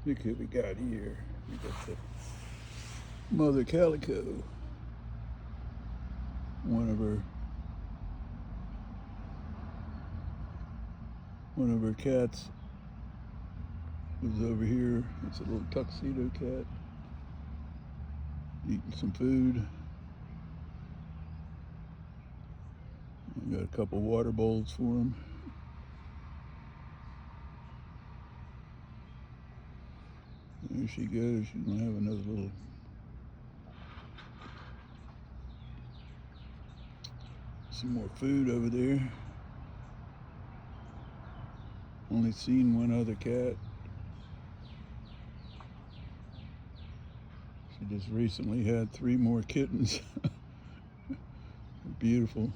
Look who we got here. We got the mother Calico. One of her cats was over here. It's a little tuxedo cat eating some food. I got a couple water bowls for him. There she goes. She's gonna have another little some more food over there. Only seen one other cat. She just recently had 3 more kittens. Beautiful.